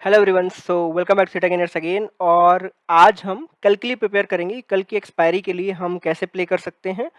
Hello everyone, so welcome back to tech again. और आज हम कल के लिए प्रिपेयर करेंगे। कल की एक्सपायरी के लिए हम कैसे प्ले कर सकते हैं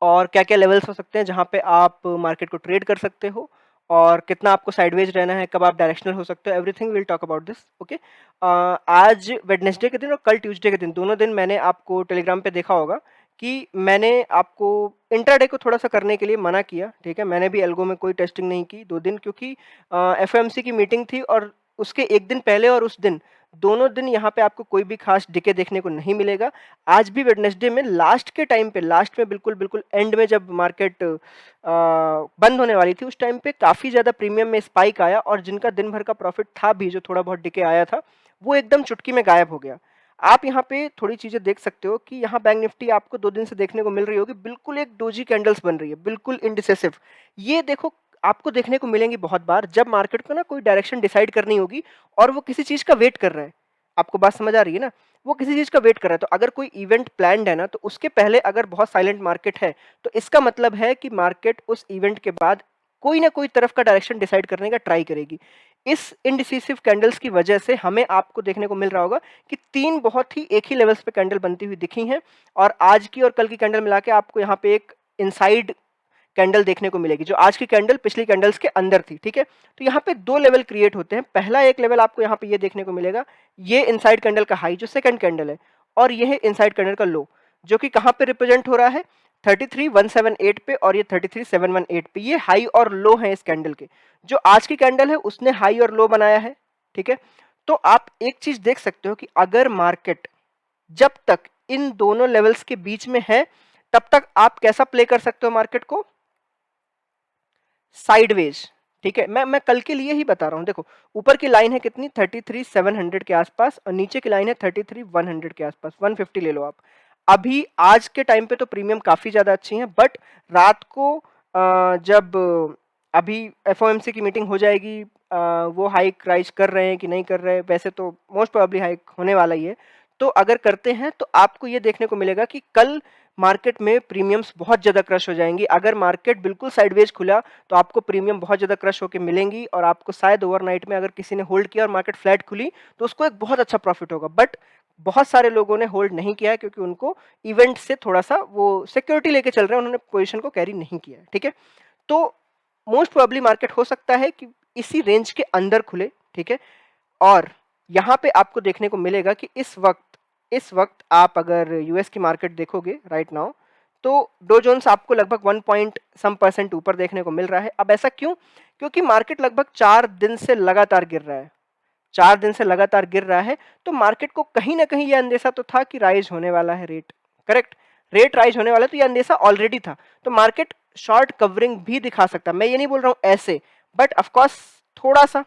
और क्या क्या लेवल्स हो सकते हैं जहां पे आप मार्केट को ट्रेड कर सकते हो, और कितना आपको साइडवेज रहना है, कब आप डायरेक्शनल हो सकते हो। Everything will talk about this. Okay, आज वेडनेसडे के दिन और कल ट्यूसडे के दिन, दोनों दिन मैंने आपको टेलीग्राम पे देखा होगा कि मैंने आपको इंट्राडे को थोड़ा सा करने के लिए मना किया। ठीक है, मैंने भी एल्गो में कोई टेस्टिंग नहीं की 2 दिन, क्योंकि एफओएमसी की मीटिंग थी और उसके एक दिन पहले और उस दिन, दोनों दिन यहाँ पे आपको कोई भी खास डीके देखने को नहीं मिलेगा। आज भी वेडनेसडे में लास्ट के टाइम पे, लास्ट में बिल्कुल बिल्कुल एंड में जब मार्केट बंद होने वाली थी, उस टाइम पे काफी ज्यादा प्रीमियम में स्पाइक आया, और जिनका दिन भर का प्रॉफिट था भी, जो थोड़ा बहुत डीके आया था, वो एकदम चुटकी में गायब हो गया। आप यहाँ पे थोड़ी चीजें देख सकते हो कि यहाँ बैंक निफ्टी आपको 2 दिन से देखने को मिल रही होगी, बिल्कुल एक डोजी कैंडल्स बन रही है, बिल्कुल इनडिसेसिव। ये देखो, आपको देखने को मिलेंगी बहुत बार जब मार्केट को ना कोई डायरेक्शन डिसाइड करनी होगी और वो किसी चीज का वेट कर रहा है। आपको बात समझ आ रही है ना? वो किसी चीज का वेट कर रहा है। तो अगर कोई इवेंट प्लान्ड है ना, तो उसके पहले अगर बहुत साइलेंट मार्केट है, तो इसका मतलब है कि मार्केट उस इवेंट के बाद कोई ना कोई तरफ का डायरेक्शन डिसाइड करने का ट्राई करेगी। इस इनडिसिसिव कैंडल्स की वजह से हमें आपको देखने को मिल रहा होगा कि 3 बहुत ही एक ही लेवल्स पे कैंडल बनती हुई दिखी हैं, और आज की और कल की कैंडल मिला के आपको यहाँ पे एक इनसाइड कैंडल देखने को मिलेगी। जो आज की कैंडल पिछली कैंडल्स के अंदर थी। ठीक है, तो यहाँ पे 2 लेवल क्रिएट होते हैं। पहला एक लेवल आपको यहाँ पे ये देखने को मिलेगा, ये इनसाइड कैंडल का हाई जो सेकंड कैंडल है, और ये है इनसाइड कैंडल का लो, जो कि कहाँ पे रिप्रेजेंट हो रहा है, 33178 पे, और ये 33718 पे। ये हाई और लो है इस कैंडल के। जो आज की कैंडल है उसने हाई और लो बनाया है। ठीक है, तो आप एक चीज देख सकते हो कि अगर मार्केट जब तक इन दोनों लेवल्स के बीच में है, तब तक आप कैसा प्ले कर सकते हो मार्केट को? साइडवेज। ठीक है, मैं कल के लिए ही बता रहा हूं। देखो, ऊपर की लाइन है कितनी, 33700 के आसपास, और नीचे की लाइन है 33100 के आसपास, 150 ले लो आप। अभी आज के टाइम पे तो प्रीमियम काफी ज्यादा अच्छी है, बट रात को जब अभी एफओएमसी की मीटिंग हो जाएगी, वो हाइक राइज कर रहे हैं कि नहीं कर रहे हैं, वैसे तो मोस्ट प्रोबेबली हाइक होने वाला ही है। तो अगर करते हैं तो आपको ये देखने को मिलेगा कि कल मार्केट में प्रीमियम्स बहुत ज्यादा क्रश हो जाएंगी। अगर मार्केट बिल्कुल साइडवेज खुला तो आपको प्रीमियम बहुत ज्यादा क्रश होकर मिलेंगी, और आपको शायद ओवरनाइट में अगर किसी ने होल्ड किया और मार्केट फ्लैट खुली तो उसको एक बहुत अच्छा प्रॉफिट होगा। बट बहुत सारे लोगों ने होल्ड नहीं किया है, क्योंकि उनको इवेंट से थोड़ा सा वो सिक्योरिटी लेके चल रहे हैं, उन्होंने पोजीशन को कैरी नहीं किया है। ठीक है, तो मोस्ट प्रोबेबली मार्केट हो सकता है कि इसी रेंज के अंदर खुले। ठीक है, और यहां पे आपको देखने को मिलेगा कि इस वक्त आप अगर यूएस की मार्केट देखोगे राइट नाउ, तो डो जोन्स आपको लगभग 1 पॉइंट सम परसेंट ऊपर देखने को मिल रहा है। अब ऐसा क्यों? क्योंकि मार्केट लगभग 4 दिन से लगातार गिर रहा है। 4 दिन से लगातार गिर रहा है, तो मार्केट को कहीं ना कहीं यह अंदेशा तो था कि राइज होने वाला है रेट। करेक्ट, रेट राइज होने वाला है, तो यह अंदेशा ऑलरेडी था। तो मार्केट शॉर्ट कवरिंग भी दिखा सकता है। मैं ये नहीं बोल रहा हूं ऐसे, बट ऑफकोर्स थोड़ा सा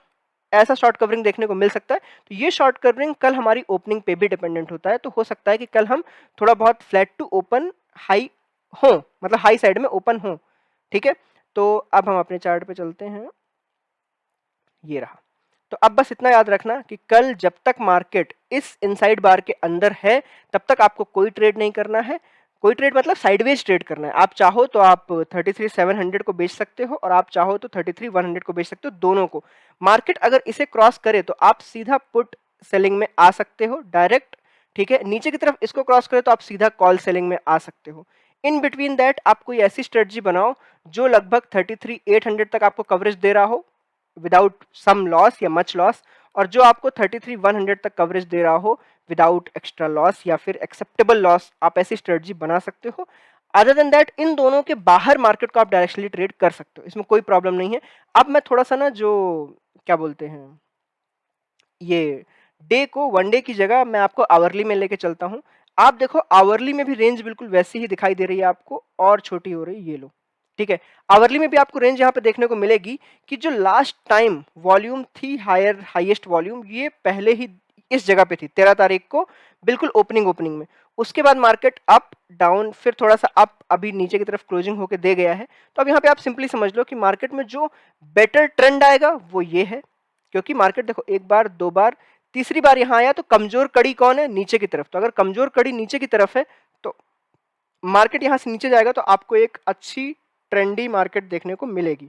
ऐसा शॉर्ट कवरिंग देखने को मिल सकता है। तो ये शॉर्ट कवरिंग कल हमारी ओपनिंग पे भी डिपेंडेंट होता है। तो हो सकता है कि कल हम थोड़ा बहुत फ्लैट टू ओपन हाई हो, मतलब हाई साइड में ओपन हो। ठीक है, तो अब हम अपने चार्ट पे चलते हैं। ये रहा। तो अब बस इतना याद रखना कि कल जब तक मार्केट इस इनसाइड बार के अंदर है, तब तक आपको कोई ट्रेड नहीं करना है। कोई ट्रेड मतलब साइडवेज ट्रेड करना है। आप चाहो तो आप 33700 को बेच सकते हो, और आप चाहो तो 33100 को बेच सकते हो, दोनों को। मार्केट अगर इसे क्रॉस करे तो आप सीधा पुट सेलिंग में आ सकते हो डायरेक्ट। ठीक है, नीचे की तरफ इसको क्रॉस करे तो आप सीधा कॉल सेलिंग में आ सकते हो। इन बिटवीन दैट आप कोई ऐसी स्ट्रेटजी बनाओ जो लगभग 33800 तक आपको कवरेज दे रहा हो विदाउट सम लॉस या मच लॉस, और जो आपको 33100 तक कवरेज दे रहा हो विदाउट एक्स्ट्रा लॉस या फिर एक्सेप्टेबल लॉस। आप ऐसी स्ट्रेटजी बना सकते हो। अदर देन दैट, इन दोनों के बाहर मार्केट को आप डायरेक्टली ट्रेड कर सकते हो, इसमें कोई प्रॉब्लम नहीं है। अब मैं थोड़ा सा ना, जो क्या बोलते हैं, ये डे को वन डे की जगह मैं आपको आवरली में लेके चलता हूं। आप देखो, आवरली में भी रेंज बिल्कुल वैसी ही दिखाई दे रही है आपको, और छोटी हो रही है, ये लो। ठीक है, आवरली में भी आपको रेंज यहां पे देखने को मिलेगी कि जो लास्ट टाइम वॉल्यूम थी, हाईएस्ट वॉल्यूम, ये पहले ही इस जगह पे थी 13 तारीख को, बिल्कुल ओपनिंग ओपनिंग में। उसके बाद मार्केट अप डाउन, फिर थोड़ा सा अप, अभी नीचे की तरफ क्लोजिंग होके दे गया है। तो अब यहाँ पे आप सिंपली समझ लो कि मार्केट में जो बेटर ट्रेंड आएगा वो ये है। क्योंकि मार्केट देखो, एक बार, दो बार, तीसरी बार यहां आया, तो कमजोर कड़ी कौन है? नीचे की तरफ। तो अगर कमजोर कड़ी नीचे की तरफ है, तो मार्केट यहां से नीचे जाएगा, तो आपको एक अच्छी ट्रेंडी मार्केट देखने को मिलेगी।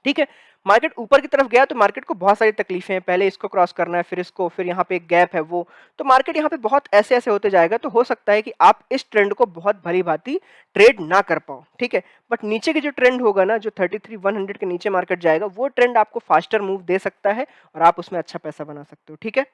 ठीक है, मार्केट ऊपर की तरफ गया तो मार्केट को बहुत सारी तकलीफें हैं, पहले इसको क्रॉस करना है, फिर इसको, फिर यहाँ पे एक गैप है वो, तो मार्केट यहाँ पे बहुत ऐसे-ऐसे होते जाएगा, तो हो सकता है कि आप इस ट्रेंड को बहुत भली-भांति ट्रेड ना कर पाओ, ठीक है? बट नीचे की जो ट्रेंड होगा ना, जो 33,100 के नीचे मार्केट जाएगा, वो ट्रेंड आपको फास्टर मूव दे सकता है और आप उसमें अच्छा पैसा बना सकते हो, ठीक है?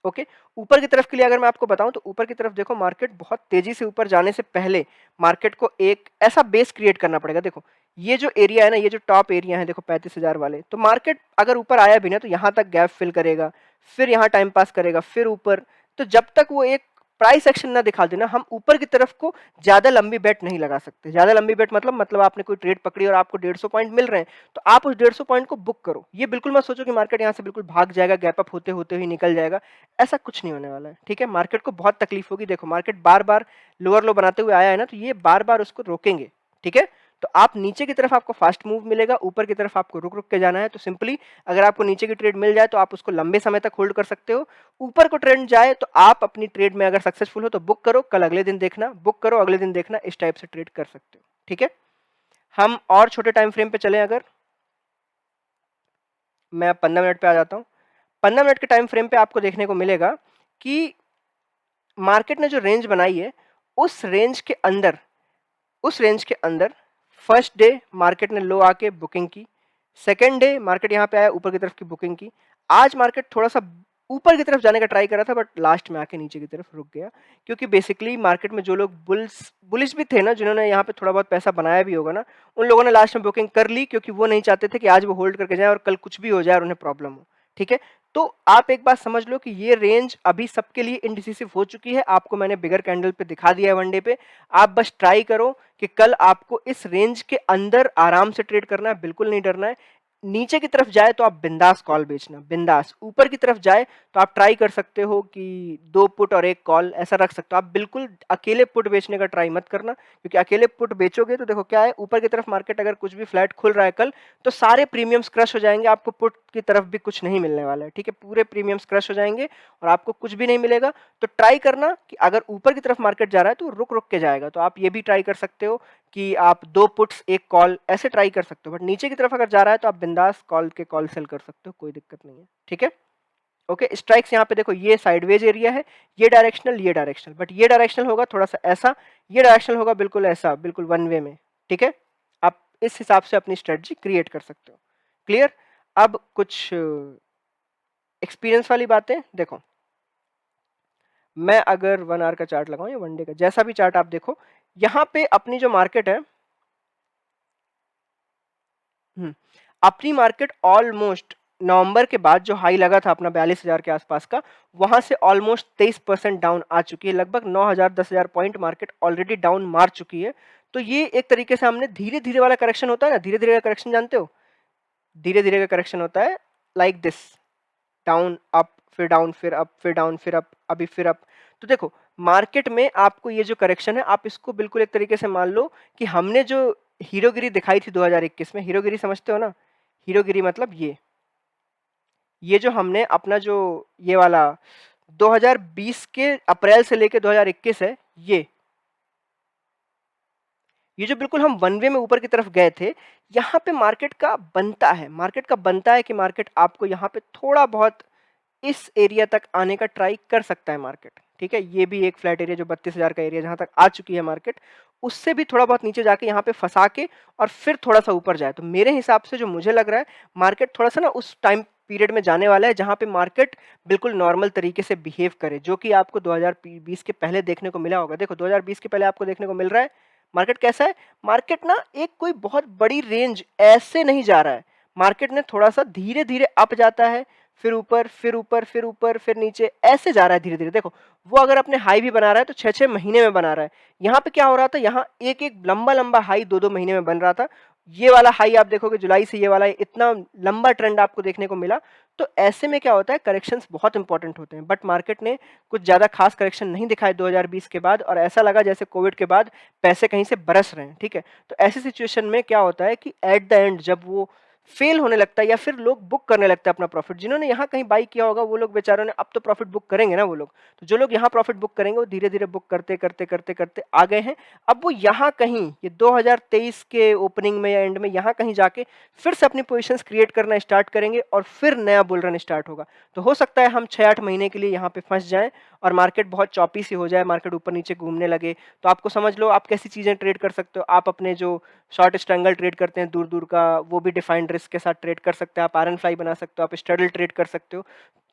ओके, ऊपर की तरफ के लिए अगर मैं आपको बताऊं तो ऊपर की तरफ देखो, मार्केट बहुत तेजी से ऊपर जाने से पहले मार्केट को एक ऐसा बेस क्रिएट करना पड़ेगा। देखो ये जो एरिया है ना, ये जो टॉप एरिया है देखो 35,000 वाले, तो मार्केट अगर ऊपर आया भी ना तो यहां तक गैप फिल करेगा, फिर यहाँ टाइम पास करेगा, फिर ऊपर। तो जब तक वो एक प्राइस एक्शन ना दिखा देना, हम ऊपर की तरफ को ज्यादा लंबी बेट नहीं लगा सकते। ज्यादा लंबी बेट मतलब आपने कोई ट्रेड पकड़ी और आपको 150 पॉइंट मिल रहे हैं, तो आप उस 150 पॉइंट को बुक करो। ये बिल्कुल मत सोचो कि मार्केट यहाँ से बिल्कुल भाग जाएगा, गैप अप होते होते ही निकल जाएगा, ऐसा कुछ नहीं होने वाला है, ठीक है? मार्केट को बहुत तकलीफ होगी। देखो मार्केट बार बार लोअर लो बनाते हुए आया है ना, तो ये बार बार उसको रोकेंगे, ठीक है? तो आप नीचे की तरफ आपको फास्ट मूव मिलेगा, ऊपर की तरफ आपको रुक रुक के जाना है। तो सिंपली अगर आपको नीचे की ट्रेड मिल जाए तो आप उसको लंबे समय तक होल्ड कर सकते हो। ऊपर को ट्रेंड जाए तो आप अपनी ट्रेड में अगर सक्सेसफुल हो तो बुक करो, कल अगले दिन देखना, बुक करो अगले दिन देखना, इस टाइप से ट्रेड कर सकते हो, ठीक है? हम और छोटे टाइम फ्रेम पे चलें, अगर मैं 15 मिनट पे आ जाता हूं। 15 मिनट के टाइम फ्रेम पे आपको देखने को मिलेगा कि मार्केट ने जो रेंज बनाई है, उस रेंज के अंदर फर्स्ट डे मार्केट ने लो आके बुकिंग की, सेकेंड डे मार्केट यहाँ पे आया, ऊपर की तरफ की बुकिंग की। आज मार्केट थोड़ा सा ऊपर की तरफ जाने का ट्राई कर रहा था, बट लास्ट में आके नीचे की तरफ रुक गया, क्योंकि बेसिकली मार्केट में जो लोग बुलिश भी थे ना, जिन्होंने यहाँ पे थोड़ा बहुत पैसा बनाया भी होगा ना, उन लोगों ने लास्ट में बुकिंग कर ली, क्योंकि वो नहीं चाहते थे कि आज वो होल्ड करके जाए और कल कुछ भी हो जाए और उन्हें प्रॉब्लम हो, ठीक है? तो आप एक बात समझ लो कि ये रेंज अभी सबके लिए इनडिसिसिव हो चुकी है। आपको मैंने बिगर कैंडल पे दिखा दिया है वनडे पे। आप बस ट्राई करो कि कल आपको इस रेंज के अंदर आराम से ट्रेड करना है, बिल्कुल नहीं डरना है। नीचे की तरफ जाए तो आप बिंदास कॉल बेचना, बिंदास। ऊपर की तरफ जाए तो आप ट्राई कर सकते हो कि 2 पुट और 1 कॉल ऐसा रख सकते हो। आप बिल्कुल अकेले पुट बेचने का ट्राई मत करना, क्योंकि अकेले पुट बेचोगे तो देखो क्या है, ऊपर की तरफ मार्केट अगर कुछ भी फ्लैट खुल रहा है कल, तो सारे प्रीमियम्स क्रश हो जाएंगे, आपको पुट की तरफ भी कुछ नहीं मिलने वाला है, ठीक है? पूरे प्रीमियम्स क्रश हो जाएंगे और आपको कुछ भी नहीं मिलेगा। तो ट्राई करना कि अगर ऊपर की तरफ मार्केट जा रहा है तो रुक रुक के जाएगा, तो आप ये भी ट्राई कर सकते हो कि आप 2 पुट्स 1 कॉल ऐसे ट्राई कर सकते हो। बट नीचे की तरफ अगर जा रहा है तो आप बिंदास कॉल के कॉल सेल कर सकते हो, कोई दिक्कत नहीं है, ठीक है? ओके, स्ट्राइक्स यहाँ पे देखो, ये साइडवेज एरिया है, ये डायरेक्शनल, बट ये डायरेक्शनल होगा थोड़ा सा ऐसा, ये डायरेक्शनल होगा बिल्कुल ऐसा, बिल्कुल वन वे में, ठीक है? आप इस हिसाब से अपनी स्ट्रेटजी क्रिएट कर सकते हो। क्लियर? अब कुछ एक्सपीरियंस वाली बातें देखो, मैं अगर 1 आवर का चार्ट लगाऊं या 1 डे का, जैसा भी चार्ट आप देखो, यहाँ पे अपनी जो मार्केट है, अपनी मार्केट ऑलमोस्ट नवंबर के बाद जो हाई लगा था अपना 42,000 के आसपास का, वहां से ऑलमोस्ट 23% डाउन आ चुकी है। लगभग 9,000 10,000 पॉइंट मार्केट ऑलरेडी डाउन मार चुकी है। तो ये एक तरीके से हमने धीरे धीरे वाला करेक्शन होता है ना, धीरे धीरे का करेक्शन जानते हो, धीरे धीरे का करेक्शन होता है लाइक दिस, डाउन अप, फिर डाउन, फिर अप, फिर डाउन, फिर अप, अभी फिर अप। तो देखो मार्केट में आपको ये जो करेक्शन है, आप इसको बिल्कुल एक तरीके से मान लो कि हमने जो हीरोगिरी दिखाई थी 2021 में, हीरोगिरी समझते हो ना? हीरोगिरी मतलब ये जो हमने अपना जो ये वाला 2020 के अप्रैल से लेके 2021 है, ये जो बिल्कुल हम वन वे में ऊपर की तरफ गए थे, यहाँ पे मार्केट का बनता है कि मार्केट आपको यहाँ पे थोड़ा बहुत इस एरिया तक आने का ट्राई कर सकता है मार्केट, ठीक है? ये भी एक फ्लैट एरिया जो 32,000 का एरिया जहां तक आ चुकी है मार्केट, उससे भी थोड़ा बहुत नीचे जाके यहाँ पे फंसा के और फिर थोड़ा सा ऊपर जाए। तो मेरे हिसाब से जो मुझे लग रहा है, मार्केट थोड़ा सा ना उस टाइम पीरियड में जाने वाला है जहां पे मार्केट बिल्कुल नॉर्मल तरीके से बिहेव करे, जो कि आपको 2020 के पहले देखने को मिला होगा। देखो 2020 के पहले आपको देखने को मिल रहा है मार्केट कैसा है, मार्केट ना एक कोई बहुत बड़ी रेंज ऐसे नहीं जा रहा है, मार्केट ने थोड़ा सा धीरे धीरे अप जाता है, फिर ऊपर, फिर ऊपर, फिर ऊपर, फिर नीचे, ऐसे जा रहा है धीरे धीरे। देखो वो अगर अपने हाई भी बना रहा है तो 6-6 महीने में बना रहा है। यहाँ पे क्या हो रहा था, यहाँ एक एक लंबा लंबा हाई 2-2 महीने में बन रहा था। ये वाला हाई आप देखोगे जुलाई से, ये वाला इतना लंबा ट्रेंड आपको देखने को मिला। तो ऐसे में क्या होता है, करेक्शंस बहुत इंपॉर्टेंट होते हैं, बट मार्केट ने कुछ ज्यादा खास करेक्शन नहीं दिखाए 2020 के बाद, और ऐसा लगा जैसे कोविड के बाद पैसे कहीं से बरस रहे हैं, ठीक है? तो ऐसी सिचुएशन में क्या होता है कि एट द एंड जब वो फेल होने लगता है या फिर लोग बुक करने लगते हैं अपना प्रॉफिट। जिन्होंने यहाँ कहीं बाई किया होगा वो लोग बेचारों ने अब तो प्रॉफिट बुक करेंगे ना वो लोग। तो जो लोग यहाँ प्रॉफिट बुक करेंगे वो धीरे-धीरे बुक करते, करते, करते, करते आ गए हैं। अब वो यहाँ कहीं ये 2023 के ओपनिंग में या एंड में यहाँ कहीं जाके फिर से अपनी पोज़ीशंस क्रिएट करना स्टार्ट करेंगे और फिर नया बुल रन स्टार्ट होगा। तो हो सकता है हम 6-8 महीने के लिए यहाँ पे फँस जाएँ और मार्केट बहुत चॉपी सी हो जाए, मार्केट ऊपर-नीचे घूमने लगे। तो आपको समझ लो आप कैसी चीज़ें ट्रेड कर सकते हो। आप अपने जो शॉर्ट स्ट्रैंगल ट्रेड करते हैं दूर-दूर का, वो भी डिफाइंड रिस्क के साथ ट्रेड कर सकते हैं। आप आयरन फ्लाई बना सकते हो, आप स्ट्रैडल ट्रेड कर सकते हो।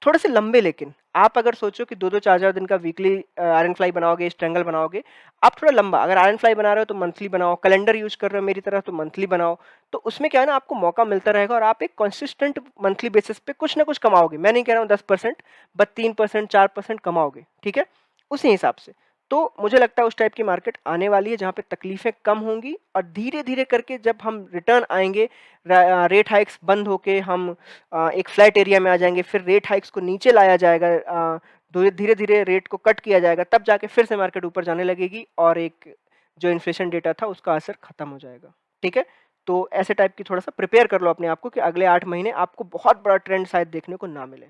थोड़े से लंबे लेकिन, आप अगर सोचो कि 2-2 4-4 दिन का वीकली आयरन फ्लाई बनाओगे, स्ट्रैंगल बनाओगे, आप थोड़ा लंबा अगर आयरन फ्लाई बना रहे हो तो मंथली बनाओ, कैलेंडर यूज़ कर रहे हो मेरी तरह तो मंथली बनाओ। तो उसमें क्या है ना आपको मौका मिलता रहेगा और आप एक कंसिस्टेंट मंथली बेसिस पे कुछ ना कुछ कमाओगे। मैं नहीं कह रहा हूँ 10% बट 3% 4% कमाओगे, ठीक है? उसी हिसाब से। तो मुझे लगता है उस टाइप की मार्केट आने वाली है जहाँ पे तकलीफें कम होंगी और धीरे-धीरे करके जब हम रिटर्न आएँगे रेट हाइक्स बंद होके हम एक फ्लैट एरिया में आ जाएँगे, फिर रेट हाइक्स को नीचे लाया जाएगा धीरे-धीरे रेट को कट किया जाएगा, तब जाके फिर से मार्केट ऊपर जाने लगेगी और एक जो इन्फ्लेशन डेटा था उसका असर खत्म हो जाएगा, ठीक है? तो ऐसे टाइप की थोड़ा-सा प्रिपेयर कर लो अपने आप को कि अगले 8 महीने आपको बहुत बड़ा ट्रेंड शायद देखने को ना मिले,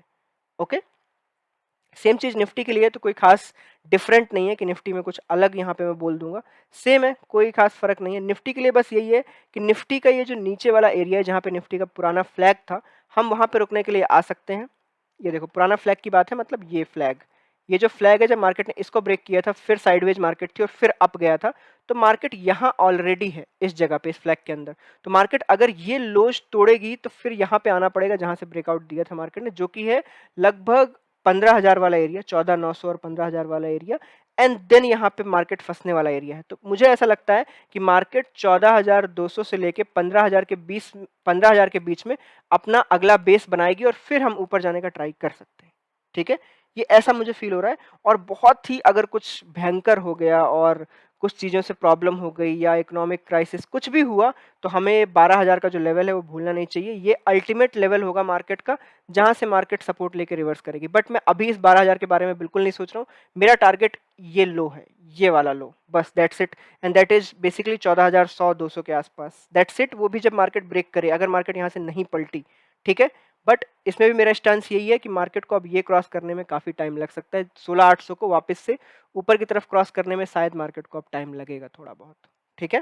ओके? सेम चीज़ निफ्टी के लिए तो कोई खास डिफरेंट नहीं है कि निफ्टी में कुछ अलग यहाँ पे मैं बोल दूंगा, सेम है, कोई खास फर्क नहीं है। निफ्टी के लिए बस यही है कि निफ्टी का ये जो नीचे वाला एरिया है जहाँ पे निफ्टी का पुराना फ्लैग था, हम वहाँ पे रुकने के लिए आ सकते हैं। ये देखो पुराना फ्लैग की बात है, मतलब ये फ्लैग, ये जो फ्लैग है जब मार्केट ने इसको ब्रेक किया था फिर साइडवेज मार्केट थी और फिर अप गया था, तो मार्केट यहाँ ऑलरेडी है इस जगह पे, इस फ्लैग के अंदर। तो मार्केट अगर ये लोज तोड़ेगी तो फिर यहाँ पे आना पड़ेगा जहाँ से ब्रेकआउट दिया था मार्केट ने, जो कि है लगभग 15,000 वाला एरिया, 14,900 और 15,000 वाला एरिया, एंड देन यहाँ पे मार्केट फंसने वाला एरिया है। तो मुझे ऐसा लगता है कि मार्केट 14,200 से लेके 15,000 के बीच में अपना अगला बेस बनाएगी और फिर हम ऊपर जाने का ट्राई कर सकते हैं, ठीक है? ये ऐसा मुझे फील हो रहा है। और बहुत ही अगर कुछ भयंकर हो गया और कुछ चीज़ों से प्रॉब्लम हो गई या इकोनॉमिक क्राइसिस कुछ भी हुआ, तो हमें 12,000 का जो लेवल है वो भूलना नहीं चाहिए। ये अल्टीमेट लेवल होगा मार्केट का, जहाँ से मार्केट सपोर्ट लेके रिवर्स करेगी। बट मैं अभी इस 12,000 के बारे में बिल्कुल नहीं सोच रहा हूँ। मेरा टारगेट ये लो है, ये वाला लो, बस that's it, and that is basically 14,100-200 के आसपास, दैट्स इट। वो भी जब मार्केट ब्रेक करे, अगर मार्केट यहाँ से नहीं पलटी, ठीक है? बट इसमें भी मेरा स्टांस यही है कि मार्केट को अब ये क्रॉस करने में काफ़ी टाइम लग सकता है। 16,800 को वापस से ऊपर की तरफ क्रॉस करने में शायद मार्केट को अब टाइम लगेगा थोड़ा बहुत, ठीक है?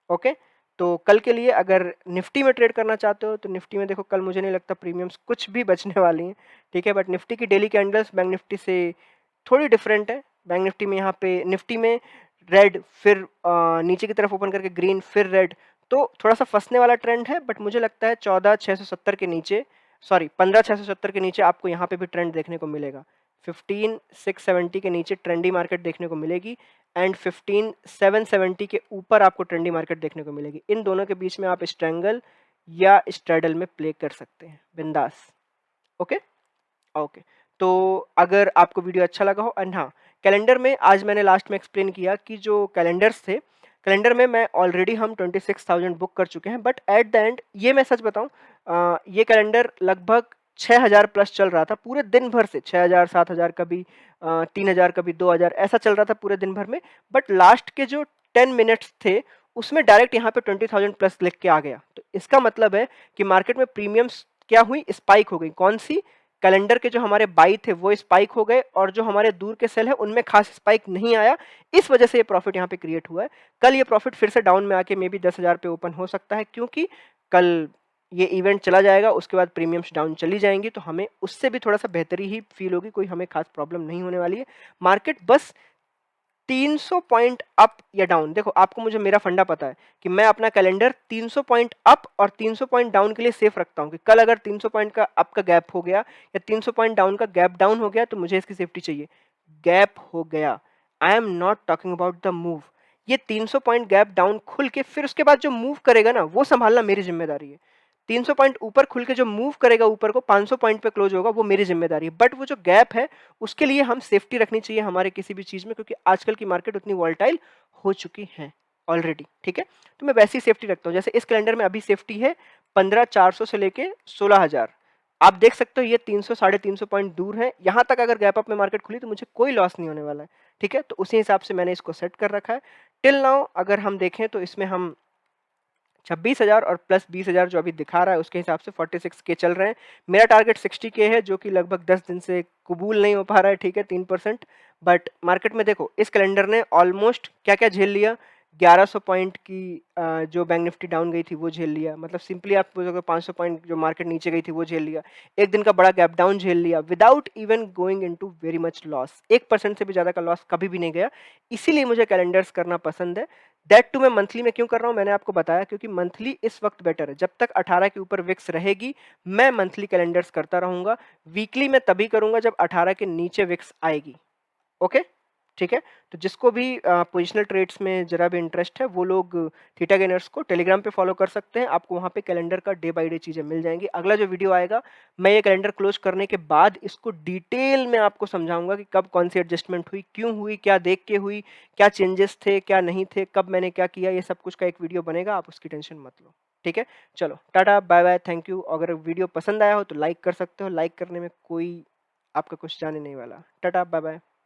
ओके? तो कल के लिए अगर निफ्टी में ट्रेड करना चाहते हो तो निफ्टी में देखो कल मुझे नहीं लगता प्रीमियम्स कुछ भी बचने वाली हैं, ठीक है? बट निफ्टी की डेली कैंडल्स बैंक निफ्टी से थोड़ी डिफरेंट है। बैंक निफ्टी में यहाँ पे निफ्टी में रेड फिर नीचे की तरफ ओपन करके ग्रीन फिर रेड, तो थोड़ा-सा फँसने वाला ट्रेंड है। बट मुझे लगता है 14,670 के नीचे, सॉरी 15,670 के नीचे आपको यहाँ पे भी ट्रेंड देखने को मिलेगा। 15,670 के नीचे ट्रेंडी मार्केट देखने को मिलेगी एंड 15,770 के ऊपर आपको ट्रेंडी मार्केट देखने को मिलेगी। इन दोनों के बीच में आप स्ट्रैंगल या स्ट्रैडल में प्ले कर सकते हैं बिंदास, ओके? ओके। तो अगर आपको वीडियो अच्छा लगा हो, एंड हाँ, कैलेंडर में आज मैंने लास्ट में एक्सप्लेन किया कि जो कैलेंडर्स थे, कैलेंडर में मैं ऑलरेडी हम 26,000 बुक कर चुके हैं। बट एट द एंड ये मैं सच बताऊं, ये कैलेंडर लगभग 6,000 प्लस चल रहा था पूरे दिन भर से, 6,000 7,000 कभी 3,000 कभी 2,000 ऐसा चल रहा था पूरे दिन भर में। बट लास्ट के जो 10 मिनट्स थे उसमें डायरेक्ट यहाँ पे 20,000 प्लस लिख के आ गया। तो इसका मतलब है कि मार्केट में प्रीमियम्स क्या हुई, स्पाइक हो गई। कौन सी? कैलेंडर के जो हमारे बाई थे वो स्पाइक हो गए और जो हमारे दूर के सेल है उनमें खास स्पाइक नहीं आया। इस वजह से ये प्रॉफिट यहाँ पे क्रिएट हुआ है। कल ये प्रॉफिट फिर से डाउन में आके मे बी 10,000 पे ओपन हो सकता है, क्योंकि कल ये इवेंट चला जाएगा, उसके बाद प्रीमियम्स डाउन चली जाएंगी, तो हमें उससे भी थोड़ा सा बेहतरी ही फील होगी, कोई हमें खास प्रॉब्लम नहीं होने वाली है। मार्केट बस 300 पॉइंट अप या डाउन, देखो आपको मुझे मेरा फंडा पता है कि मैं अपना कैलेंडर 300 पॉइंट अप और 300 पॉइंट डाउन के लिए सेफ रखता हूं कि कल अगर 300 पॉइंट का अप का गैप हो गया या 300 पॉइंट डाउन का गैप डाउन हो गया तो मुझे इसकी सेफ्टी चाहिए। गैप हो गया, I am not talking about the move. ये 300 पॉइंट गैप डाउन खुल के फिर उसके बाद जो मूव करेगा ना वो संभालना मेरी जिम्मेदारी है। 300 पॉइंट ऊपर खुल के जो मूव करेगा ऊपर को 500 पॉइंट पे क्लोज होगा, वो मेरी जिम्मेदारी है। बट वो जो गैप है उसके लिए हम सेफ्टी रखनी चाहिए हमारे किसी भी चीज में, क्योंकि आजकल की मार्केट उतनी वॉल्टाइल हो चुकी है ऑलरेडी, ठीक है? तो मैं वैसी सेफ्टी रखता हूँ। जैसे इस कैलेंडर में अभी सेफ्टी है 15,400 से लेके 16,000। आप देख सकते हो ये 300 साढ़े 300 पॉइंट दूर है। यहाँ तक अगर गैप अप में मार्केट खुली तो मुझे कोई लॉस नहीं होने वाला है, ठीक है? तो उसी हिसाब से मैंने इसको सेट कर रखा है। टिल नाउ अगर हम देखें तो इसमें हम 26,000 और प्लस 20,000 जो अभी दिखा रहा है उसके हिसाब से 46 के चल रहे हैं। मेरा टारगेट 60 के है जो कि लगभग 10 दिन से कबूल नहीं हो पा रहा है, ठीक है 3%। बट मार्केट में देखो इस कैलेंडर ने ऑलमोस्ट क्या क्या झेल लिया, 1100 पॉइंट की जो बैंक निफ्टी डाउन गई थी वो झेल लिया, मतलब सिंपली आप बोलोगे 500 पॉइंट जो मार्केट नीचे गई थी वो झेल लिया, एक दिन का बड़ा गैप डाउन झेल लिया without even going into very much loss. 1% से भी ज्यादा का लॉस कभी भी नहीं गया। इसीलिए मुझे कैलेंडर्स करना पसंद है। दैट टू मैं मंथली में क्यों कर रहा हूं मैंने आपको बताया, क्योंकि मंथली इस वक्त बेटर है। जब तक 18 के ऊपर विक्स रहेगी मैं मंथली कैलेंडर्स करता रहूंगा। वीकली मैं तभी करूंगा जब 18 के नीचे विक्स आएगी। ओके, ठीक है। तो जिसको भी पोजिशनल ट्रेड्स में जरा भी इंटरेस्ट है वो लोग थीटा गेनर्स को टेलीग्राम पे फॉलो कर सकते हैं। आपको वहां पे कैलेंडर का डे बाय डे चीजें मिल जाएंगी। अगला जो वीडियो आएगा मैं ये कैलेंडर क्लोज करने के बाद इसको डिटेल में आपको समझाऊंगा कि कब कौन सी एडजस्टमेंट हुई, क्यों हुई, क्या देख के हुई, क्या चेंजेस थे, क्या नहीं थे, कब मैंने क्या किया, ये सब कुछ का एक वीडियो बनेगा, आप उसकी टेंशन मत लो। ठीक है, चलो tata bye bye, thank you. अगर वीडियो पसंद आया हो तो लाइक कर सकते हो, लाइक करने में कोई आपका कुछ जाने नहीं वाला। Tata bye bye.